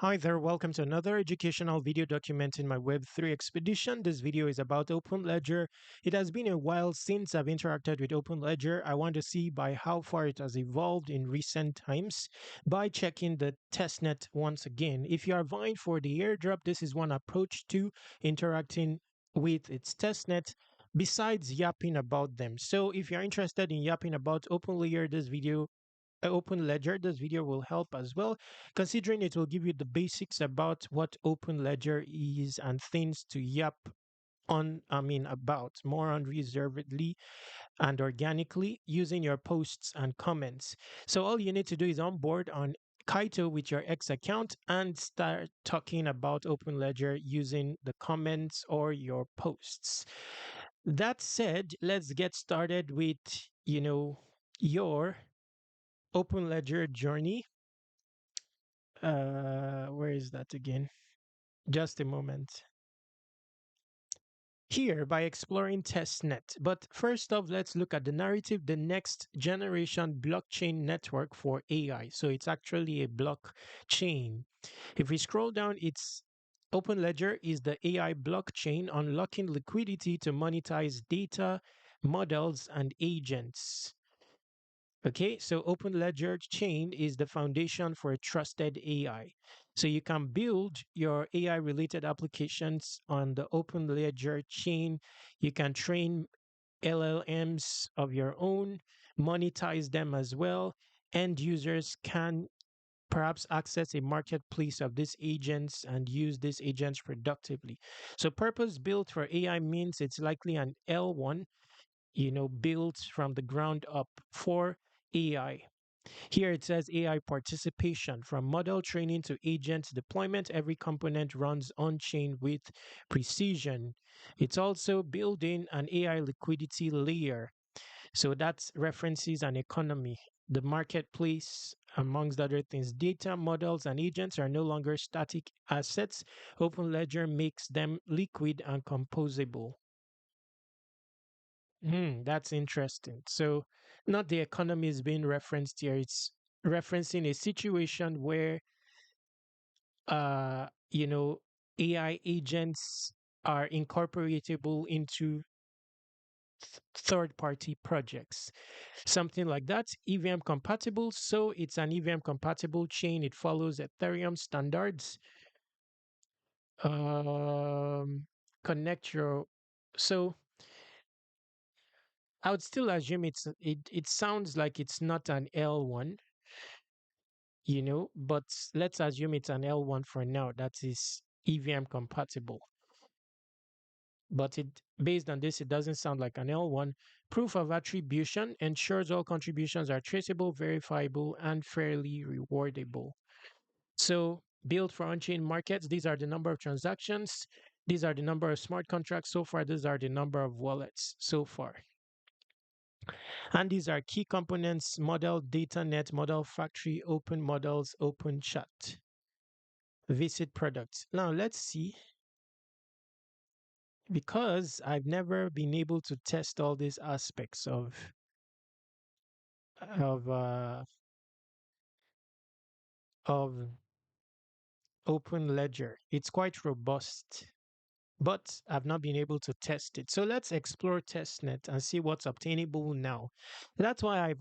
Hi there, welcome to another educational video documenting my Web3 expedition. This video is about OpenLedger. It has been a while since I've interacted with OpenLedger. I want to see by how far it has evolved in recent times by checking the testnet once again. If you are vying for the airdrop, this is one approach to interacting with its testnet besides yapping about them. So if you're interested in yapping about OpenLayer, OpenLedger, this video will help as well, considering it will give you the basics about what OpenLedger is and things to yap about more unreservedly and organically using your posts and comments. So all you need to do is onboard on Kaito with your X account and start talking about OpenLedger using the comments or your posts. That said, let's get started with, your OpenLedger journey. Where is that again? Just a moment. Here, by exploring testnet. But first off, let's look at the narrative, the next generation blockchain network for AI. So it's actually a blockchain. If we scroll down, it's OpenLedger is the AI blockchain unlocking liquidity to monetize data, models, and agents. Okay, so OpenLedger chain is the foundation for a trusted AI. So you can build your AI related applications on the OpenLedger chain. You can train LLMs of your own, monetize them as well. End users can perhaps access a marketplace of these agents and use these agents productively. So purpose built for AI means it's likely an L1, built from the ground up for AI. Here it says AI participation from model training to agent deployment. Every component runs on chain with precision. It's also building an AI liquidity layer. So that's references an economy. The marketplace, amongst other things, data models and agents are no longer static assets. OpenLedger makes them liquid and composable. That's interesting. So, not the economy is being referenced here. It's referencing a situation where, uh, you know, AI agents are incorporatable into third-party projects. Something like that. EVM compatible. So it's an EVM compatible chain. It follows Ethereum standards. Um, connect your. So I would still assume it sounds like it's not an L1, but let's assume it's an L1 for now that is EVM compatible. But it based on this, it doesn't sound like an L1. Proof of attribution ensures all contributions are traceable, verifiable, and fairly rewardable. So built for on-chain markets, these are the number of transactions. These are the number of smart contracts so far. These are the number of wallets so far. And these are key components: model, data net, model factory, open models, open chat, visit products. Now let's see, because I've never been able to test all these aspects of uh, of Open Ledger. It's quite robust, but I've not been able to test it. So let's explore testnet and see what's obtainable now. That's why I've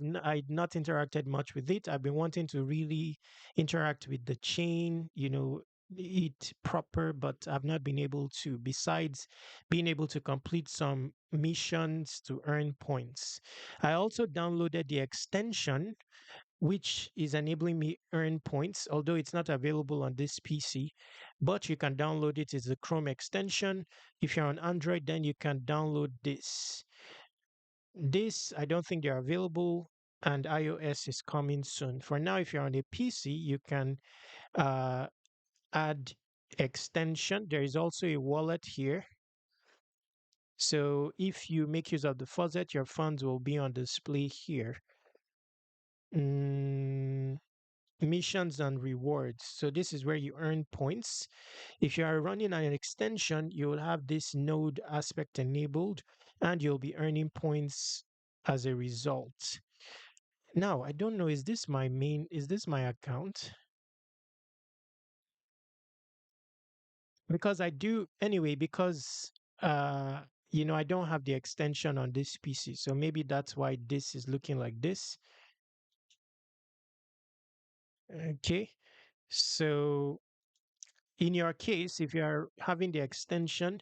not interacted much with it. I've been wanting to really interact with the chain, it proper, but I've not been able to, besides being able to complete some missions to earn points. I also downloaded the extension which is enabling me earn points, although it's not available on this PC, but you can download it. It's a Chrome extension. If you're on Android, then you can download this. This, I don't think they're available, and iOS is coming soon. For now, if you're on a PC, you can uh, add extension. There is also a wallet here. So if you make use of the faucet, your funds will be on display here. Mm, missions and rewards. So this is where you earn points. If you are running an extension, you will have this node aspect enabled and you'll be earning points as a result. Now, I don't know, is this my account? because I do anyway, because uh I don't have the extension on this PC. So maybe that's why this is looking like this. Okay. So in your case, if you are having the extension,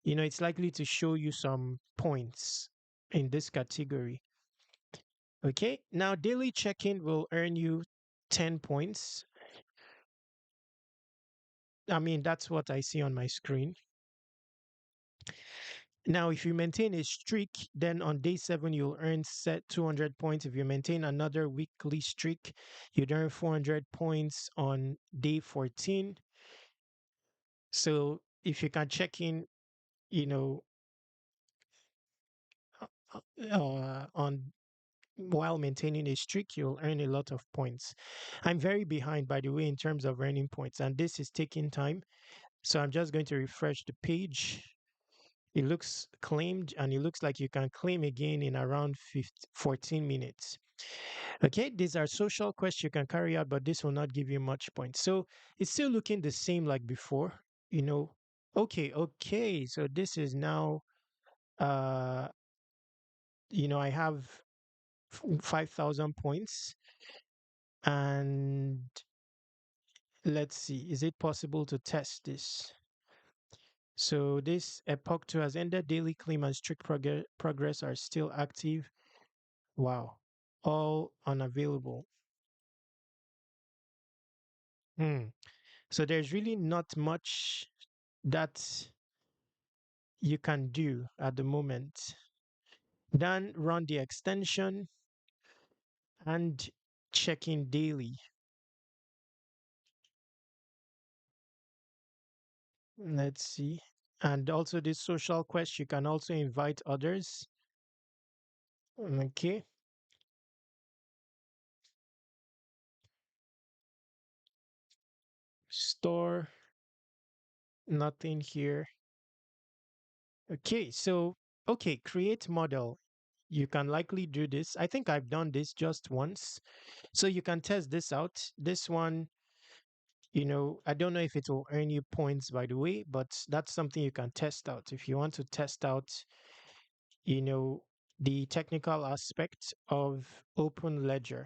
it's likely to show you some points in this category. Okay. Now daily check-in will earn you 10 points. I mean, that's what I see on my screen. Now, if you maintain a streak, then on day 7, you'll earn set 200 points. If you maintain another weekly streak, you'd earn 400 points on day 14. So if you can check in, you know, on while maintaining a streak, you'll earn a lot of points. I'm very behind, by the way, in terms of earning points, and this is taking time. So I'm just going to refresh the page. It looks claimed, and it looks like you can claim again in around 14 minutes. Okay, these are social quests you can carry out, but this will not give you much points. So it's still looking the same like before, you know. Okay. So this is now, uh, I have 5,000 points. And let's see, is it possible to test this? So this Epoch 2 has ended. Daily claim and strict progress are still active. Wow. All unavailable. Hmm. So there's really not much that you can do at the moment. Then run the extension and check in daily. Let's see. And also this social quest, you can also invite others. Okay. Store, nothing here. Okay, so create model. You can likely do this. I think I've done this just once. So you can test this out. This one, I don't know if it will earn you points, by the way, but that's something you can test out. If you want to test out, you know, the technical aspect of OpenLedger.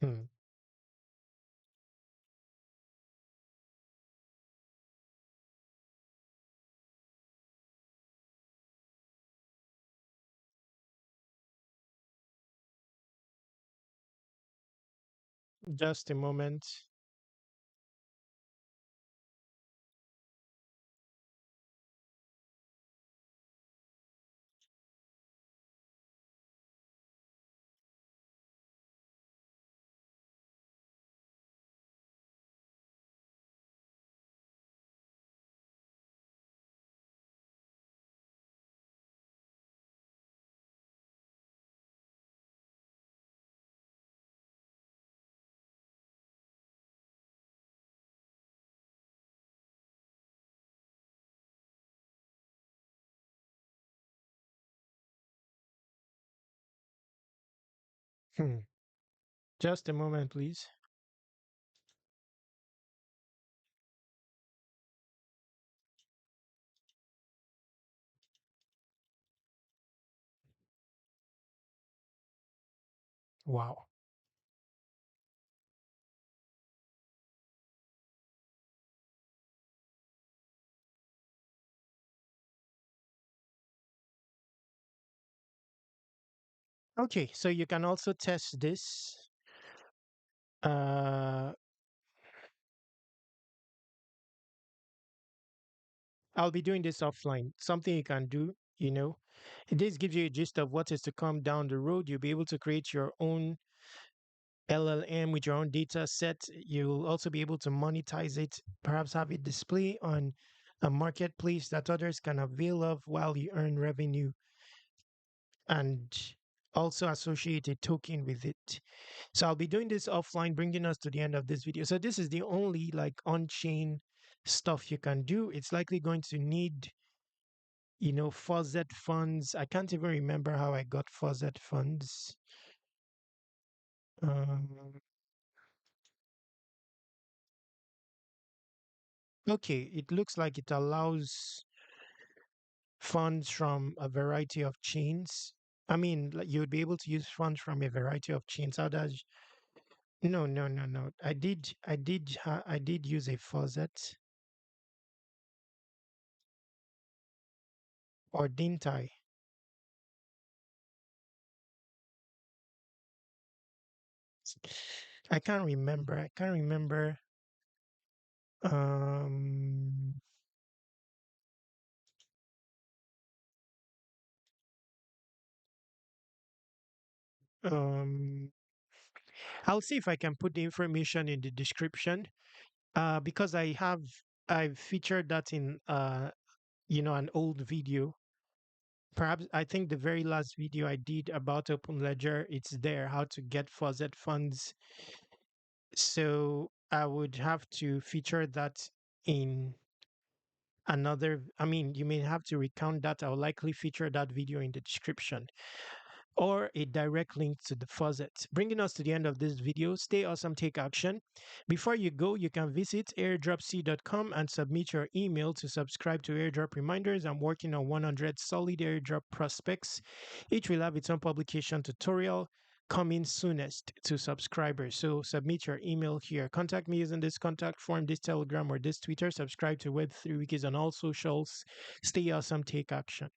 Hmm. Just a moment. Hmm. Just a moment, please. Wow. Okay, so you can also test this. Uh, I'll be doing this offline. Something you can do, this gives you a gist of what is to come down the road. You'll be able to create your own LLM with your own data set. You'll also be able to monetize it, perhaps have it display on a marketplace that others can avail of while you earn revenue, and also associate a token with it. So I'll be doing this offline, bringing us to the end of this video. So this is the only like on-chain stuff you can do. It's likely going to need, faucet funds. I can't even remember how I got faucet funds. Um, okay, it looks like it allows funds from a variety of chains. I mean, like you would be able to use funds from a variety of chains. How does? No, no, no, no. I did use a faucet, or didn't I? I can't remember. I can't remember. Um, um, I'll see if I can put the information in the description. Because I've featured that in an old video. Perhaps I think the very last video I did about OpenLedger, it's there how to get faucet funds. So I would have to feature that in another. I mean, you may have to recount that. I'll likely feature that video in the description, or a direct link to the faucet. Bringing us to the end of this video, stay awesome, take action. Before you go, you can visit airdropc.com and submit your email to subscribe to airdrop reminders. I'm working on 100 solid airdrop prospects. Each will have its own publication tutorial coming soonest to subscribers. So submit your email here. Contact me using this contact form, this Telegram, or this Twitter. Subscribe to Web3 Wikis on all socials. Stay awesome, take action.